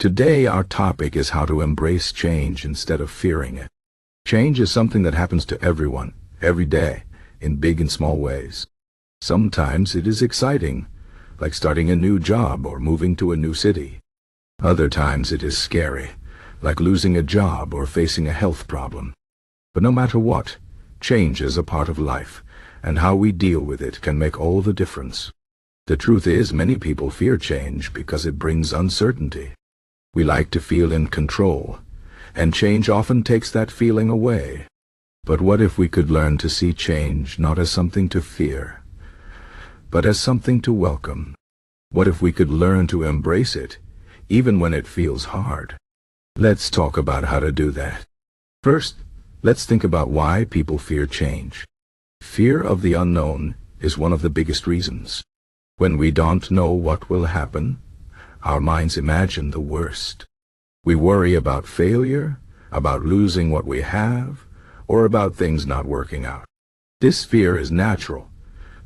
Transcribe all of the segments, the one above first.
Today our topic is how to embrace change instead of fearing it. Change is something that happens to everyone, every day, in big and small ways. Sometimes it is exciting, like starting a new job or moving to a new city. Other times it is scary, like losing a job or facing a health problem. But no matter what, change is a part of life, and how we deal with it can make all the difference. The truth is, many people fear change because it brings uncertainty. We like to feel in control, and change often takes that feeling away. But what if we could learn to see change not as something to fear, but as something to welcome? What if we could learn to embrace it, even when it feels hard? Let's talk about how to do that. First, let's think about why people fear change. Fear of the unknown is one of the biggest reasons. When we don't know what will happen, our minds imagine the worst. We worry about failure, about losing what we have, or about things not working out. This fear is natural,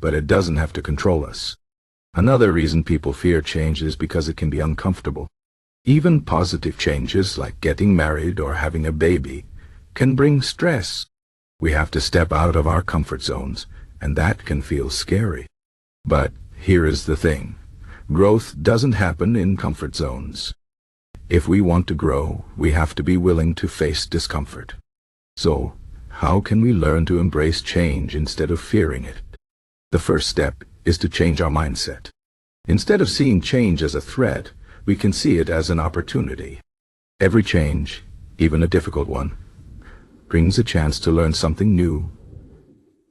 but it doesn't have to control us. Another reason people fear change is because it can be uncomfortable. Even positive changes like getting married or having a baby can bring stress. We have to step out of our comfort zones, and that can feel scary. But here is the thing. Growth doesn't happen in comfort zones. If we want to grow, we have to be willing to face discomfort. So, how can we learn to embrace change instead of fearing it? The first step is to change our mindset. Instead of seeing change as a threat, we can see it as an opportunity. Every change, even a difficult one, brings a chance to learn something new,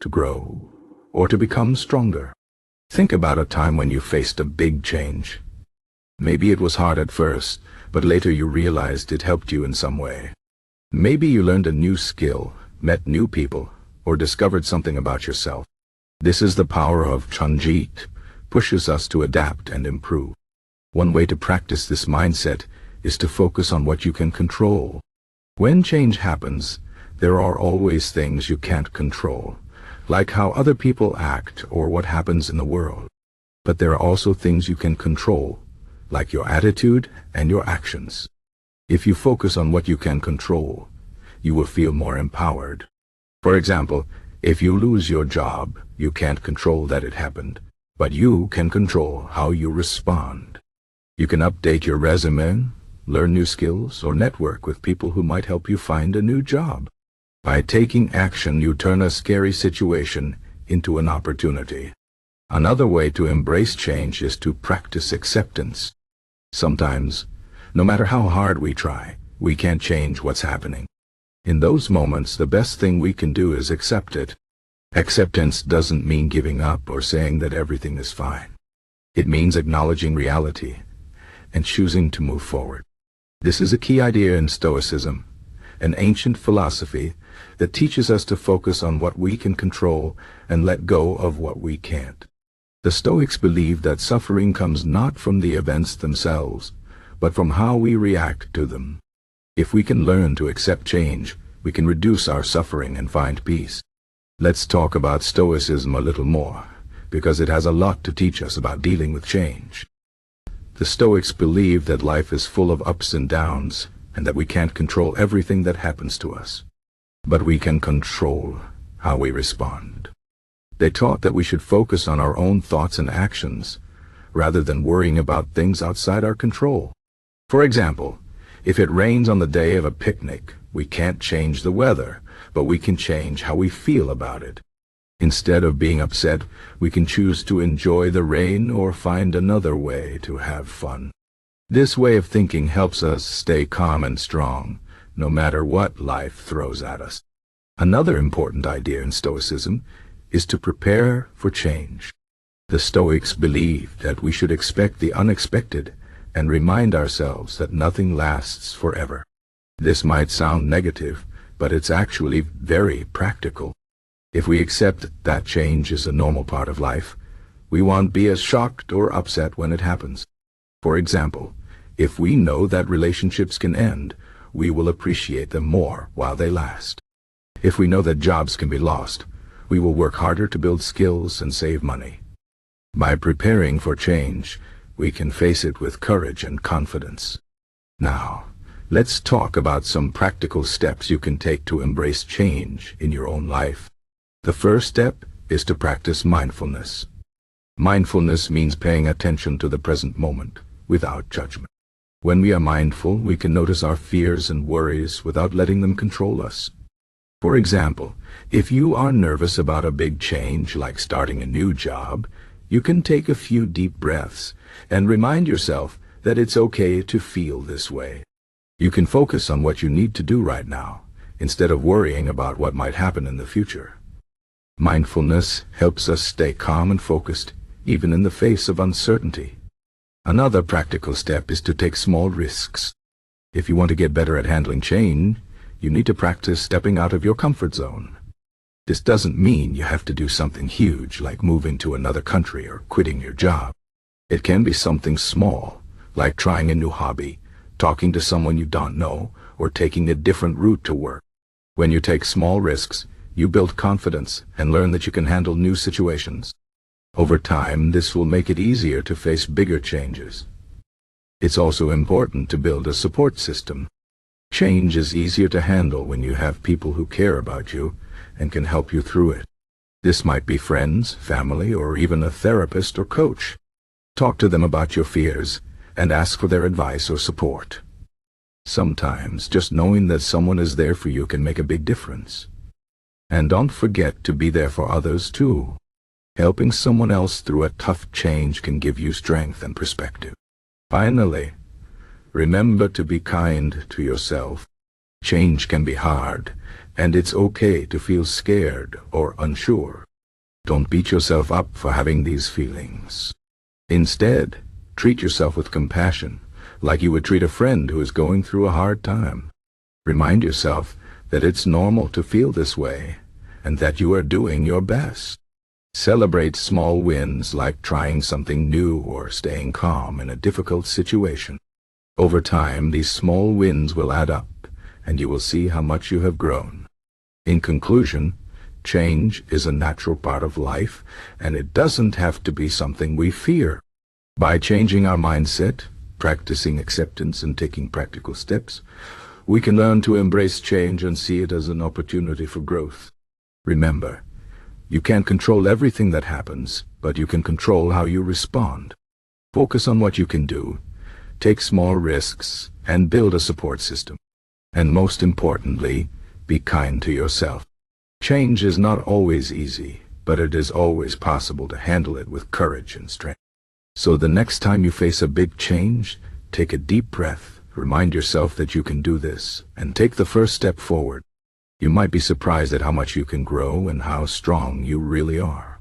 to grow, or to become stronger. Think about a time when you faced a big change. Maybe it was hard at first, but later you realized it helped you in some way. Maybe you learned a new skill, met new people, or discovered something about yourself. This is the power of Chanjit, pushes us to adapt and improve. One way to practice this mindset is to focus on what you can control. When change happens, there are always things you can't control, like how other people act or what happens in the world. But there are also things you can control, like your attitude and your actions. If you focus on what you can control, you will feel more empowered. For example, if you lose your job, you can't control that it happened, but you can control how you respond. You can update your resume, learn new skills, or network with people who might help you find a new job. By taking action, you turn a scary situation into an opportunity. Another way to embrace change is to practice acceptance. Sometimes, no matter how hard we try, we can't change what's happening. In those moments, the best thing we can do is accept it. Acceptance doesn't mean giving up or saying that everything is fine. It means acknowledging reality and choosing to move forward. This is a key idea in Stoicism, an ancient philosophy that teaches us to focus on what we can control and let go of what we can't. The Stoics believe that suffering comes not from the events themselves, but from how we react to them. If we can learn to accept change, we can reduce our suffering and find peace. Let's talk about Stoicism a little more, because it has a lot to teach us about dealing with change. The Stoics believe that life is full of ups and downs, and that we can't control everything that happens to us. But we can control how we respond. They taught that we should focus on our own thoughts and actions, rather than worrying about things outside our control. For example, if it rains on the day of a picnic, we can't change the weather, but we can change how we feel about it. Instead of being upset, we can choose to enjoy the rain or find another way to have fun. This way of thinking helps us stay calm and strong, no matter what life throws at us. Another important idea in Stoicism is to prepare for change. The Stoics believe that we should expect the unexpected and remind ourselves that nothing lasts forever. This might sound negative, but it's actually very practical. If we accept that change is a normal part of life, we won't be as shocked or upset when it happens. For example, if we know that relationships can end, we will appreciate them more while they last. If we know that jobs can be lost, we will work harder to build skills and save money. By preparing for change, we can face it with courage and confidence. Now, let's talk about some practical steps you can take to embrace change in your own life. The first step is to practice mindfulness. Mindfulness means paying attention to the present moment without judgment. When we are mindful, we can notice our fears and worries without letting them control us. For example, if you are nervous about a big change like starting a new job, you can take a few deep breaths and remind yourself that it's okay to feel this way. You can focus on what you need to do right now, instead of worrying about what might happen in the future. Mindfulness helps us stay calm and focused, even in the face of uncertainty. Another practical step is to take small risks. If you want to get better at handling change, you need to practice stepping out of your comfort zone. This doesn't mean you have to do something huge like moving to another country or quitting your job. It can be something small, like trying a new hobby, talking to someone you don't know, or taking a different route to work. When you take small risks, you build confidence and learn that you can handle new situations. Over time, this will make it easier to face bigger changes. It's also important to build a support system. Change is easier to handle when you have people who care about you and can help you through it. This might be friends, family, or even a therapist or coach. Talk to them about your fears and ask for their advice or support. Sometimes just knowing that someone is there for you can make a big difference. And don't forget to be there for others too. Helping someone else through a tough change can give you strength and perspective. Finally, remember to be kind to yourself. Change can be hard, and it's okay to feel scared or unsure. Don't beat yourself up for having these feelings. Instead, treat yourself with compassion, like you would treat a friend who is going through a hard time. Remind yourself that it's normal to feel this way, and that you are doing your best. Celebrate small wins like trying something new or staying calm in a difficult situation. Over time, these small wins will add up, and you will see how much you have grown. In conclusion, change is a natural part of life, and it doesn't have to be something we fear. By changing our mindset, practicing acceptance, and taking practical steps, we can learn to embrace change and see it as an opportunity for growth. Remember, you can't control everything that happens, but you can control how you respond. Focus on what you can do, take small risks, and build a support system. And most importantly, be kind to yourself. Change is not always easy, but it is always possible to handle it with courage and strength. So the next time you face a big change, take a deep breath, remind yourself that you can do this, and take the first step forward. You might be surprised at how much you can grow and how strong you really are.